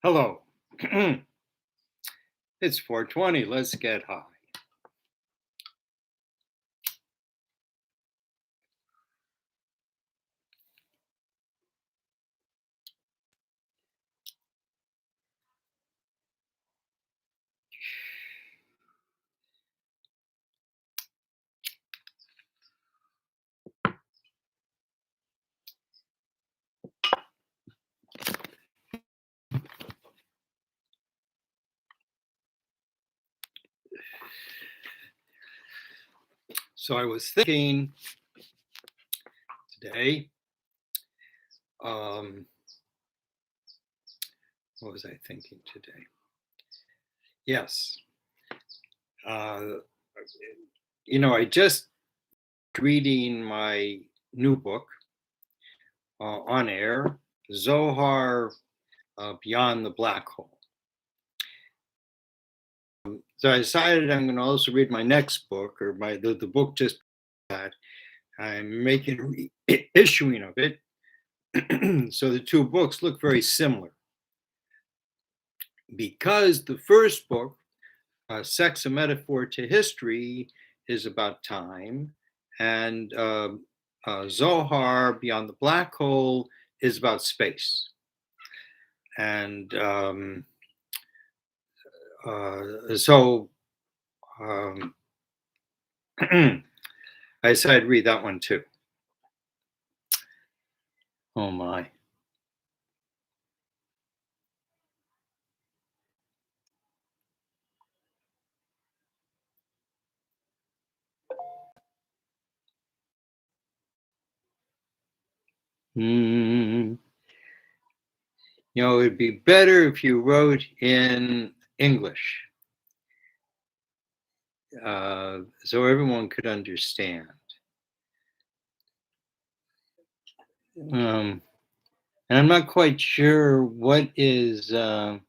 Hello. It's 4:20. Let's get high. So I was thinking today, um, what was I thinking today? Yes. Uh, I just reading my new book on air, Zohar Beyond the Black Hole. So I decided I'm going to also read my next book, or the book just that I'm making issuing of it. So the two books look very similar because the first book, Sex: A Metaphor to History, is about time, and Zohar Beyond the Black Hole is about space. And so I decided to read that one too. Oh my. Mm, it'd be better if you wrote in English, so everyone could understand. And I'm not quite sure what is. I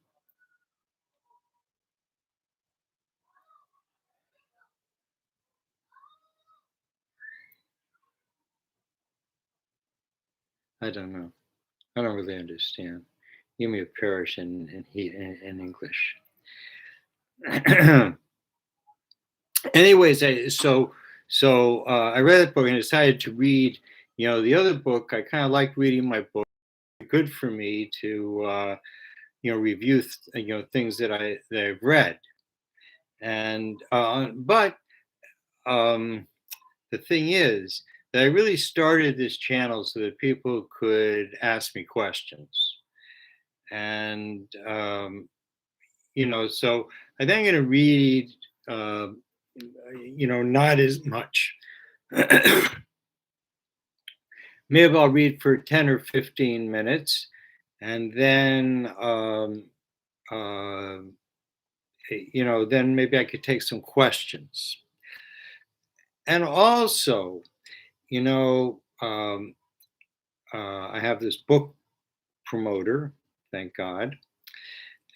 don't know. I don't really understand. Give me a parish in English. Anyways, I read that book and decided to read. The other book. I kind of like reading my book. Good for me to review things that I've read. And but the thing is that I really started this channel so that people could ask me questions. And so I think I'm going to read, not as much. Maybe I'll read for 10 or 15 minutes, and then, then maybe I could take some questions. And also, you know, um, I have this book promoter, thank God.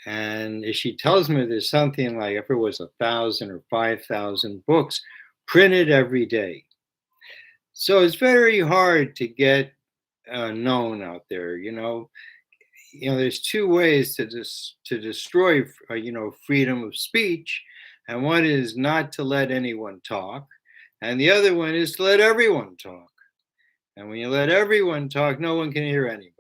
And she tells me there's something like, if it was 1,000 or 5,000 books printed every day. So it's very hard to get known out there. There's two ways to destroy, freedom of speech, and one is not to let anyone talk, and the other one is to let everyone talk. And when you let everyone talk, no one can hear anybody.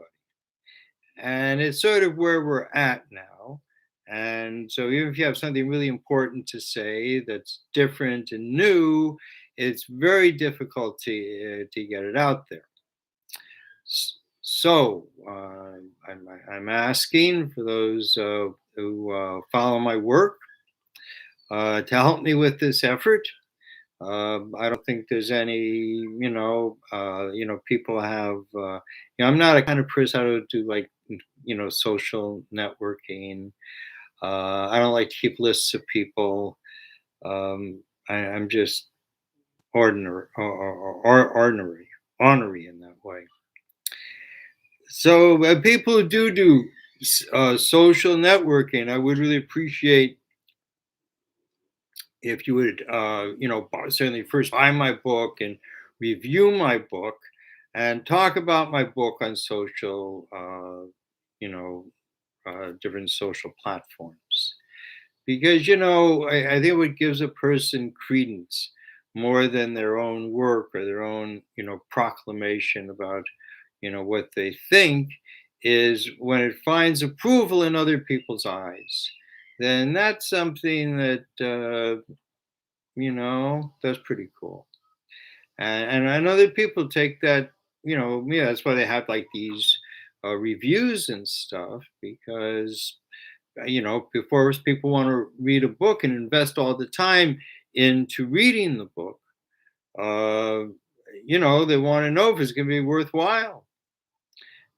And it's sort of where we're at now. And so even if you have something really important to say that's different and new, it's very difficult to get it out there. So I'm asking for those who follow my work to help me with this effort. I don't think there's any, people have, I'm not a kind of person I don't do like, social networking. I don't like to keep lists of people. I'm just ornery in that way. So people who do social networking, I would really appreciate if you would, certainly first buy my book and review my book and talk about my book on social, you know, different social platforms. Because, I think what gives a person credence more than their own work or their own, proclamation about, what they think is when it finds approval in other people's eyes. Then that's something that, that's pretty cool. And other people take that, yeah, that's why they have like these reviews and stuff because before people want to read a book and invest all the time into reading the book, uh, they want to know if it's going to be worthwhile.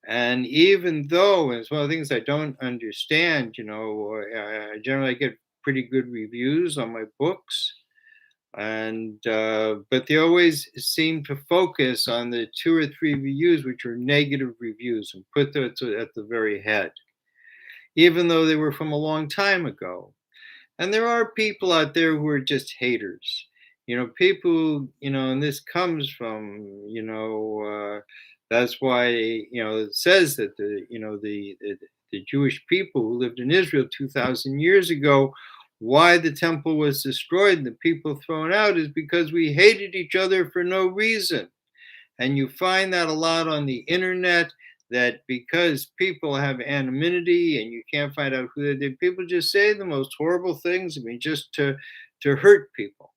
And even though, and it's one of the things I don't understand, I generally get pretty good reviews on my books, and but they always seem to focus on the two or three reviews which are negative reviews and put those at the very head, even though they were from a long time ago. And there are people out there who are just haters. People, and this comes from, that's why, it says that the Jewish people who lived in Israel 2,000 years ago, why the temple was destroyed and the people thrown out is because we hated each other for no reason. And you find that a lot on the internet, that because people have anonymity and you can't find out who they people just say the most horrible things. I mean, just to hurt people.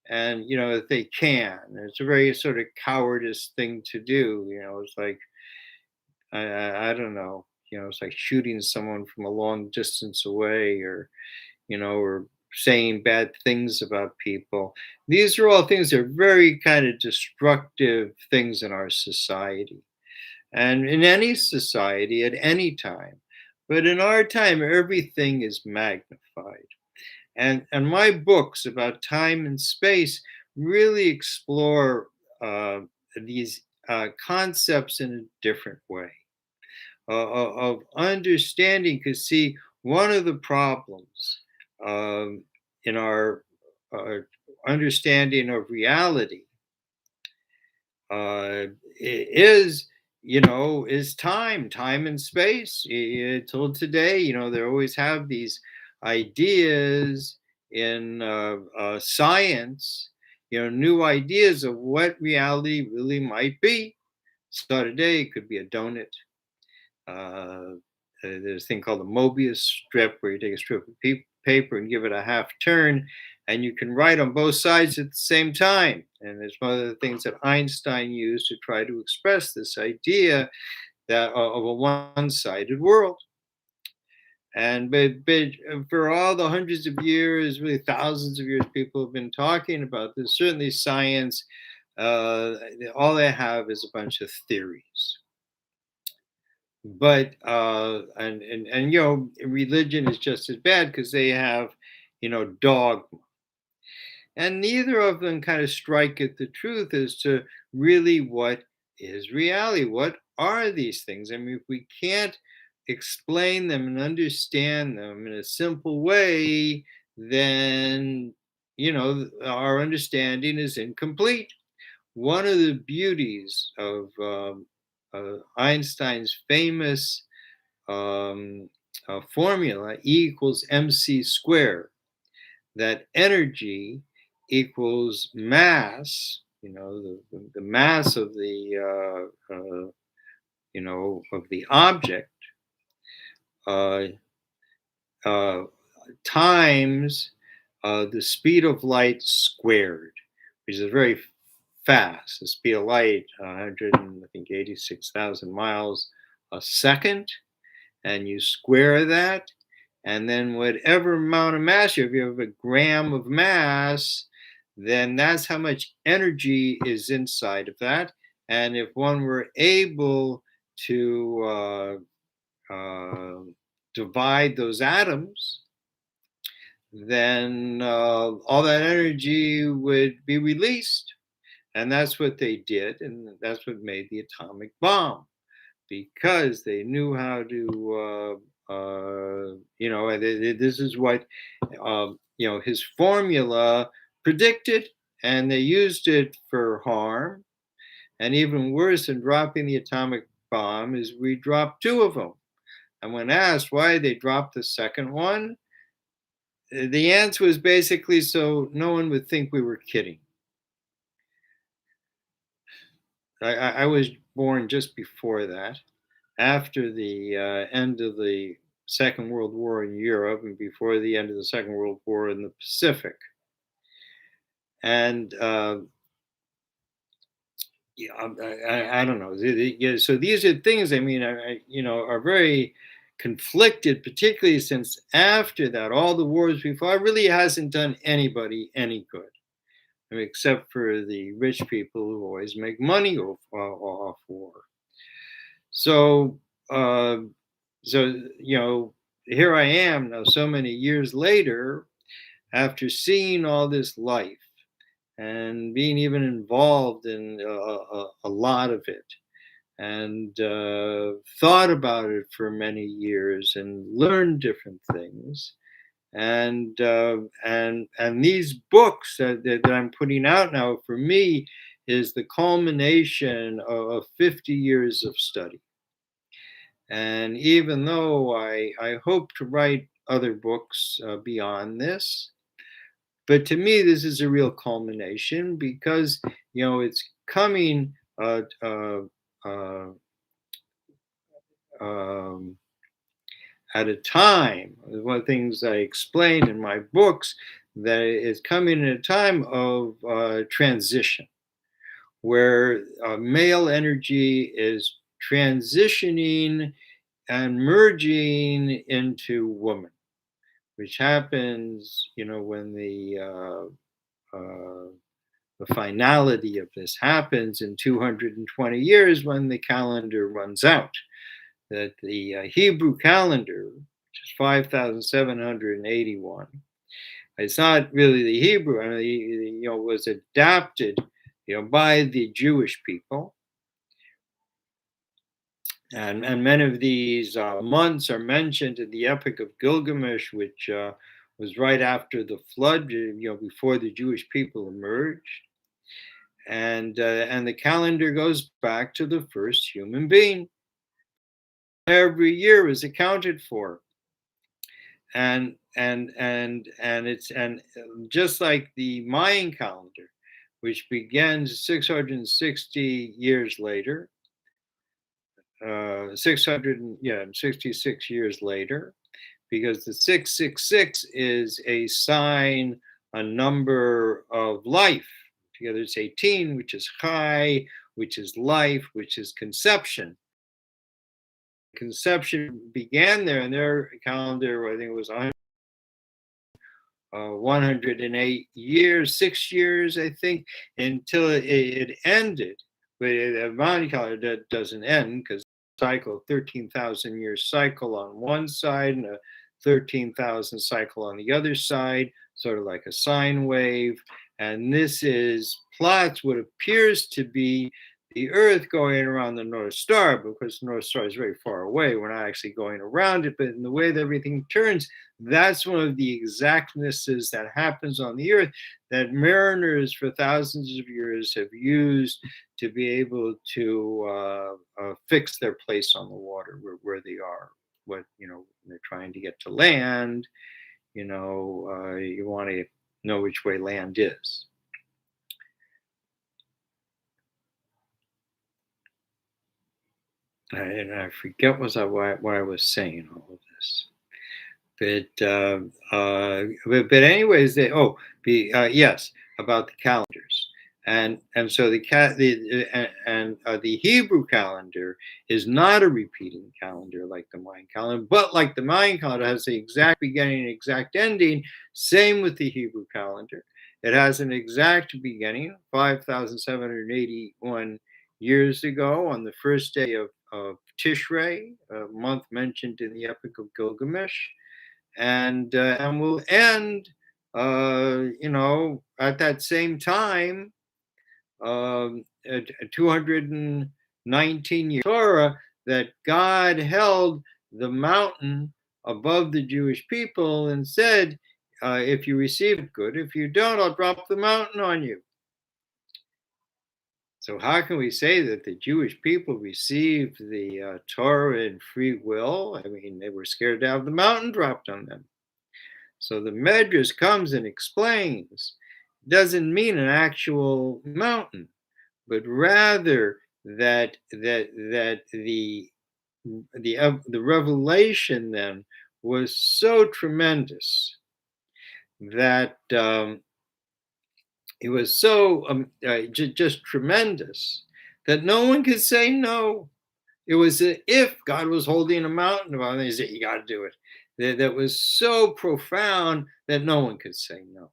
And if they can. It's a very sort of cowardice thing to do. It's like I don't know. It's like shooting someone from a long distance away, or saying bad things about people. These are all things that are very kind of destructive things in our society and in any society at any time. But in our time, everything is magnified. And my books about time and space really explore these concepts in a different way of understanding. Because see, one of the problems in our uh, understanding of reality is is time and space. Till today, they always have these ideas in science, new ideas of what reality really might be. So today it could be a donut. There's a thing called the Mobius strip, where you take a strip of paper and give it a half turn, and you can write on both sides at the same time. And it's one of the things that Einstein used to try to express this idea that of a one-sided world. And but for all the hundreds of years, really thousands of years, people have been talking about this. Certainly, science, uh, all they have is a bunch of theories. But and religion is just as bad because they have dogma, and neither of them kind of strike at the truth as to really what is reality. What are these things? I mean, if we can't explain them and understand them in a simple way, then our understanding is incomplete. One of the beauties of Einstein's famous formula, E equals mc squared, that energy equals mass, the mass of the object, uh, uh, times the speed of light squared, which is very fast. The speed of light, 186,000 miles a second, and you square that, and then whatever amount of mass you have, if you have a gram of mass, then that's how much energy is inside of that. And if one were able to divide those atoms, then all that energy would be released. And that's what they did. And that's what made the atomic bomb, because they knew how to, this is what, his formula predicted, and they used it for harm. And even worse than dropping the atomic bomb is we dropped two of them. And when asked why they dropped the second one, the answer was basically so no one would think we were kidding. I was born just before that, after the end of the Second World War in Europe and before the end of the Second World War in the Pacific. And yeah, I don't know. Yeah, so these are things. I mean, are very conflicted, particularly since after that, all the wars we fought really hasn't done anybody any good. I mean, except for the rich people who always make money off war. So, uh, so here I am now, so many years later, after seeing all this life and being even involved in a lot of it, and thought about it for many years and learned different things. And these books that I'm putting out now for me is the culmination of 50 years of study. And even though I hope to write other books beyond this, but to me, this is a real culmination because, it's coming uh, um, at a time, one of the things I explain in my books, that is coming at a time of transition, where male energy is transitioning and merging into woman, which happens, when the finality of this happens in 220 years when the calendar runs out. That the Hebrew calendar, which is 5,781, it's not really the Hebrew. I mean, was adapted, by the Jewish people, and many of these months are mentioned in the Epic of Gilgamesh, which was right after the flood, before the Jewish people emerged, and the calendar goes back to the first human being. Every year is accounted for, and just like the Mayan calendar, which begins 660 years later, 666 years later, because the 666 is a sign, a number of life. Together it's 18, which is Chai, which is life, which is conception. Conception began there in their calendar, I think it was 108 years, 6 years, I think, until it ended. But the Mani calendar doesn't end because cycle, 13,000 year cycle on one side and a 13,000 cycle on the other side, sort of like a sine wave. And this is plots what appears to be the Earth going around the North Star, because the North Star is very far away. We're not actually going around it, but in the way that everything turns, that's one of the exactnesses that happens on the Earth that mariners for thousands of years have used to be able to fix their place on the water where they are. When they're trying to get to land, you want to know which way land is. And I forget what I was saying all of this. But anyways, yes, about the calendars, and so the Hebrew calendar is not a repeating calendar like the Mayan calendar, but like the Mayan calendar has the exact beginning and exact ending. Same with the Hebrew calendar; it has an exact beginning, 5,781 years ago, on the first day of Tishrei, a month mentioned in the Epic of Gilgamesh, and will end, at that same time, 219 years Torah, that God held the mountain above the Jewish people and said, if you receive it, good. If you don't, I'll drop the mountain on you. So how can we say that the Jewish people received the Torah in free will? I mean, they were scared to have the mountain dropped on them. So the Medrash comes and explains, doesn't mean an actual mountain, but rather that the revelation then was so tremendous that it was so just tremendous that no one could say no. It was if God was holding a mountain above, he said, "You got to do it." That was so profound that no one could say no.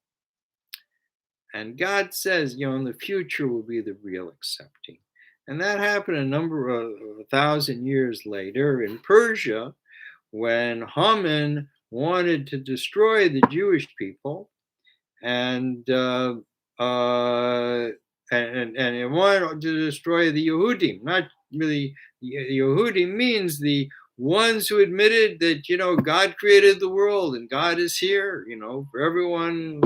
And God says, in the future will be the real accepting. And that happened a number of 1,000 years later in Persia when Haman wanted to destroy the Jewish people and uh, and it wanted to destroy the Yehudim. Not really, Yehudim means the ones who admitted that God created the world and God is here, for everyone,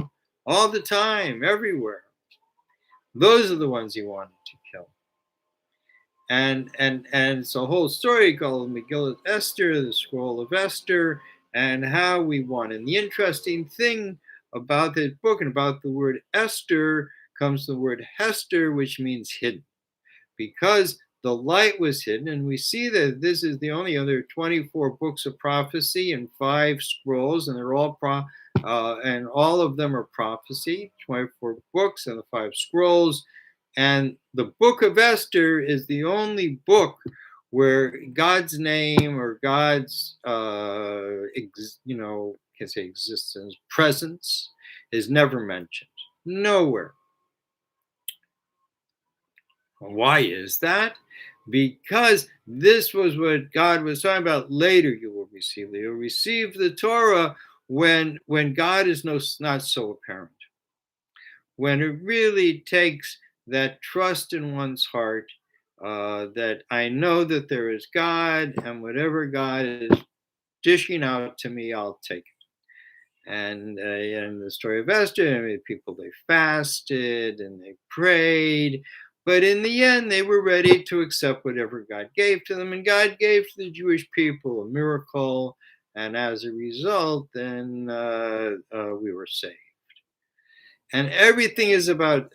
all the time, everywhere. Those are the ones he wanted to kill. And it's a whole story called Megillah Esther, the Scroll of Esther, and how we won. And the interesting thing about this book and about the word Esther comes the word Hester, which means hidden, because the light was hidden. And we see that this is the only other 24 books of prophecy and 5 scrolls, and they're all and all of them are prophecy, 24 books and the 5 scrolls. And the book of Esther is the only book where God's name or God's, can say existence, presence is never mentioned. Nowhere. Why is that? Because this was what God was talking about. Later you will receive. You'll receive the Torah when God is not so apparent. When it really takes that trust in one's heart, that I know that there is God, and whatever God is dishing out to me, I'll take it. And in the story of Esther, people, they fasted and they prayed, but in the end, they were ready to accept whatever God gave to them, and God gave to the Jewish people a miracle, and as a result, then we were saved. And everything is about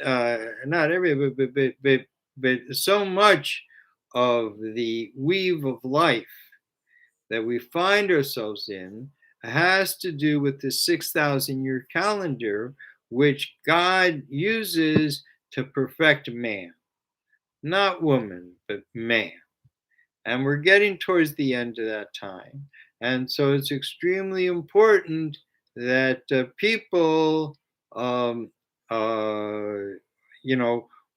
not every, but so much of the weave of life that we find ourselves in has to do with the 6,000-year calendar, which God uses to perfect man, not woman, but man. And we're getting towards the end of that time. And so it's extremely important that people, um, uh,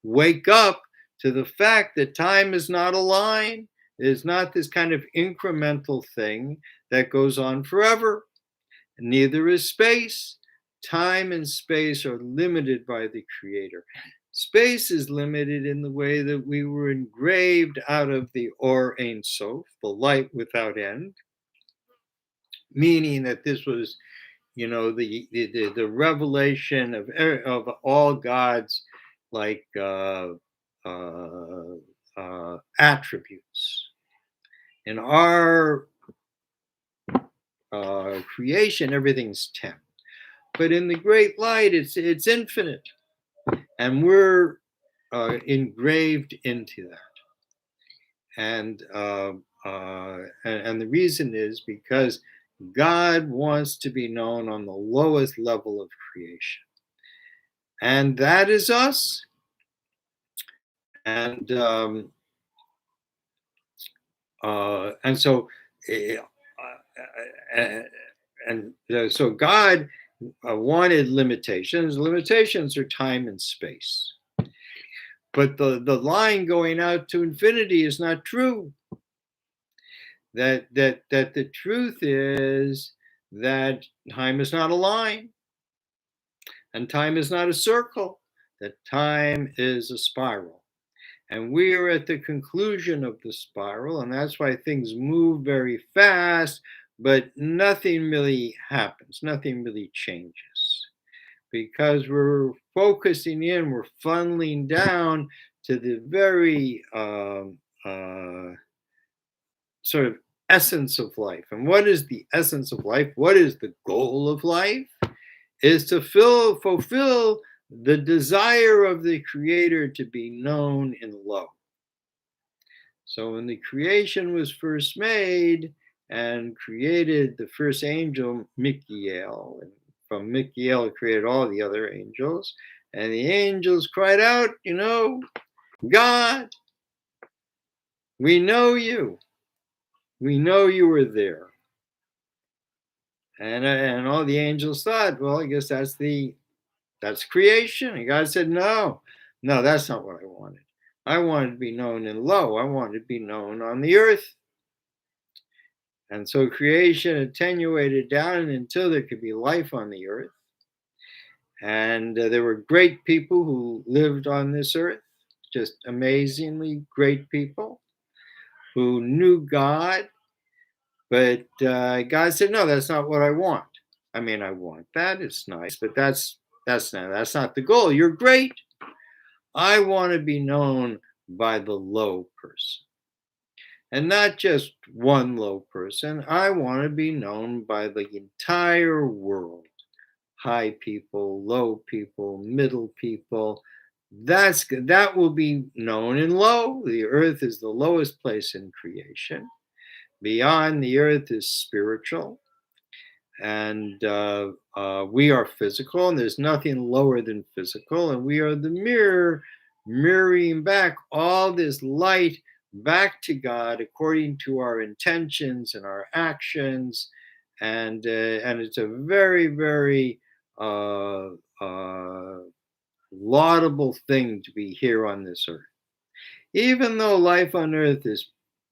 wake up to the fact that time is not a line. It is not this kind of incremental thing that goes on forever. Neither is space. Time and space are limited by the Creator. Space is limited in the way that we were engraved out of the Or Ein Sof, the light without end, meaning that this was, the revelation of all God's like attributes. In our creation, everything's 10. But in the great light, it's infinite. And we're engraved into that. And the reason is because God wants to be known on the lowest level of creation. And that is us. And so so God wanted limitations. Limitations are time and space. But the line going out to infinity is not true. That the truth is that time is not a line, and time is not a circle, that time is a spiral. And we are at the conclusion of the spiral, and that's why things move very fast, but nothing really happens, nothing really changes. Because we're focusing in, we're funneling down to the very sort of essence of life. And what is the essence of life? What is the goal of life? Is to fulfill the desire of the Creator to be known in love. So when the creation was first made and created the first angel, Michael, and from Michael created all the other angels, and the angels cried out, God, we know you. We know you were there. And all the angels thought, well, I guess that's creation. And God said, no, no, that's not what I wanted. I wanted to be known in low. I wanted to be known on the earth. And so creation attenuated down until there could be life on the earth. And there were great people who lived on this earth, just amazingly great people who knew God. But God said, no, that's not what I want. I mean, I want that. It's nice, but that's not the goal. You're great. I want to be known by the low person. And not just one low person. I want to be known by the entire world. High people, low people, middle people. That will be known in low. The earth is the lowest place in creation. Beyond the earth is spiritual. And we are physical, and there's nothing lower than physical. And we are the mirror, mirroring back all this light back to God according to our intentions and our actions. And it's a very, very uh, uh, laudable thing to be here on this earth. Even though life on earth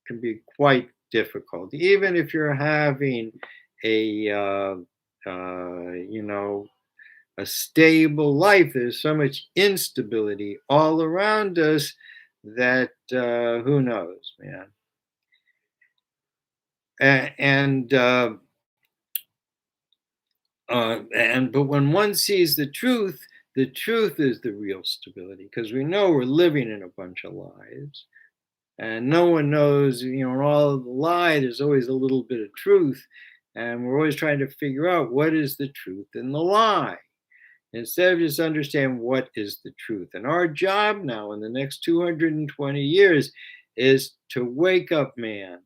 can be quite difficult, even if you're having a a stable life, there's so much instability all around us that who knows, man. And but when one sees the truth is the real stability, because we know we're living in a bunch of lies. And no one knows, in all the lie, there's always a little bit of truth. And we're always trying to figure out what is the truth in the lie, instead of just understand what is the truth. And our job now in the next 220 years is to wake up man,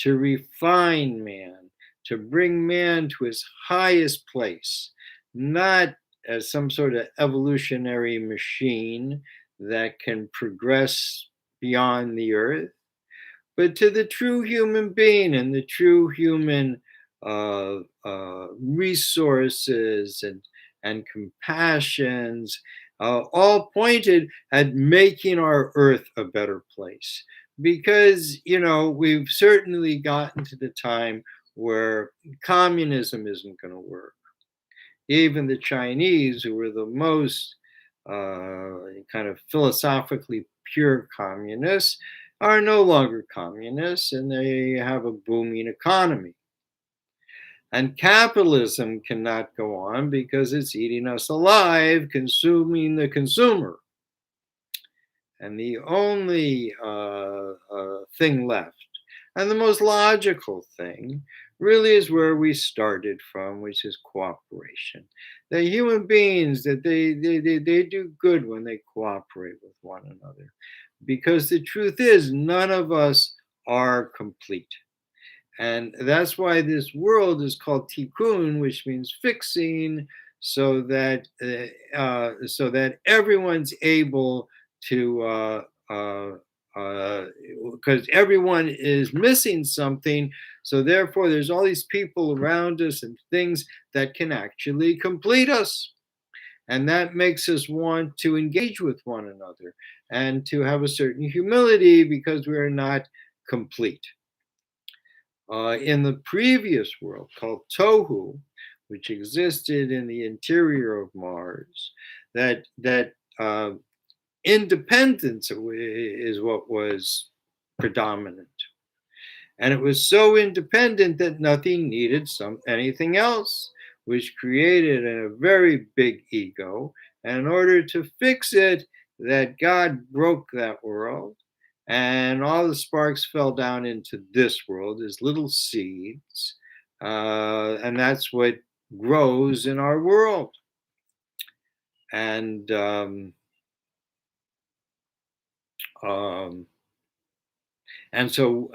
to refine man, to bring man to his highest place, not as some sort of evolutionary machine that can progress beyond the earth, but to the true human being and the true human resources and compassions, all pointed at making our earth a better place. Because, we've certainly gotten to the time where communism isn't going to work. Even the Chinese, who were the most kind of philosophically pure communists, are no longer communists, and they have a booming economy. And capitalism cannot go on because it's eating us alive, consuming the consumer. And the only thing left, and the most logical thing, really is where we started from, which is cooperation. The human beings, that they do good when they cooperate with one another. Because the truth is, none of us are complete. And that's why this world is called tikkun, which means fixing, so that everyone's able to, because everyone is missing something. So therefore, there's all these people around us and things that can actually complete us. And that makes us want to engage with one another and to have a certain humility, because we are not complete. In the previous world called Tohu, which existed in the interior of Mars, that independence is what was predominant. And it was so independent that nothing needed anything else, which created a very big ego. And in order to fix it, that God broke that world, and all the sparks fell down into this world as little seeds, and that's what grows in our world. And um, and so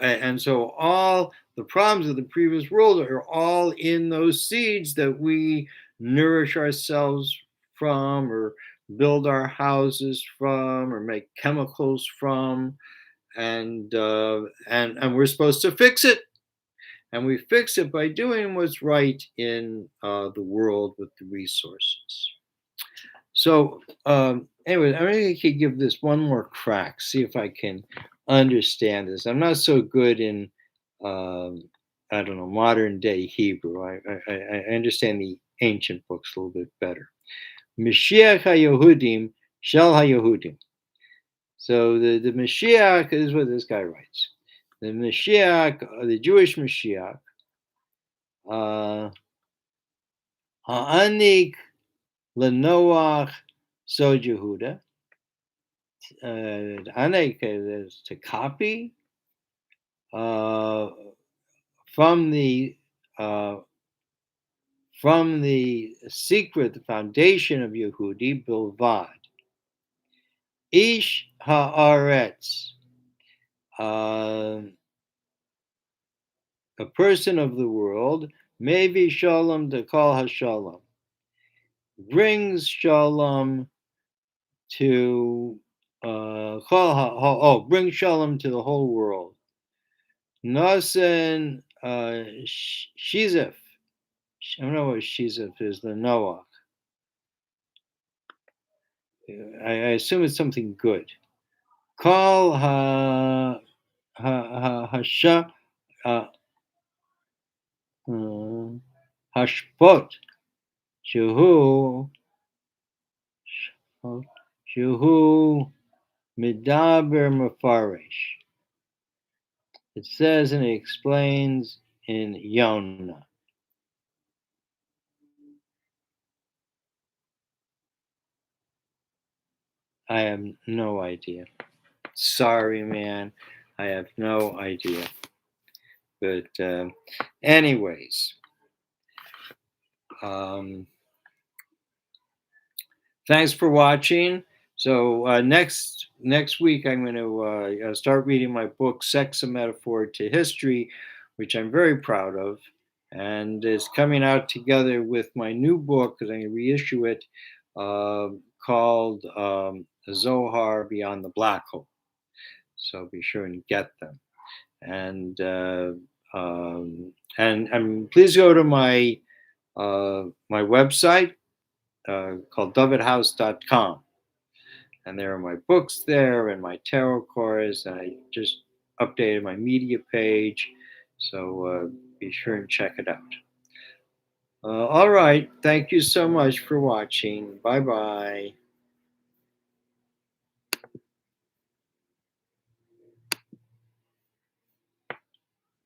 all the problems of the previous world are all in those seeds that we nourish ourselves from, or build our houses from, or make chemicals from, and we're supposed to fix it, and we fix it by doing what's right in the world with the resources. So anyway, I mean, I could give this one more crack, see if I can understand this. I'm not so good in, um, I don't know, modern day Hebrew. I understand the ancient books a little bit better. Mashiach HaYehudim Shel HaYehudim. So the Mashiach is what this guy writes. The Mashiach, the Jewish Mashiach, Ha'anik Lenoach Sod Yehuda. Anik is to copy uh, from the uh, from the secret, the foundation of Yehudi Bilvad. Ish haaretz, a person of the world, maybe shalom to call hashalom, brings shalom to bring shalom to the whole world. Nasen shizef. I don't know what shizef is. The Noah. I assume it's something good. Call hasha hashpot shehu shehu midaber mafarish. It says and it explains in Yonah. I have no idea. Sorry, man. I have no idea. But anyways, thanks for watching. So next week I'm going to start reading my book Sex: A Metaphor to History, which I'm very proud of, and it's coming out together with my new book because I'm going to reissue it, called Zohar Beyond the Black Hole. So be sure and get them. And please go to my my website called dovidhouse.com, and there are my books there and my tarot cards, and I just updated my media page, so be sure and check it out. All right, thank you so much for watching. Bye bye.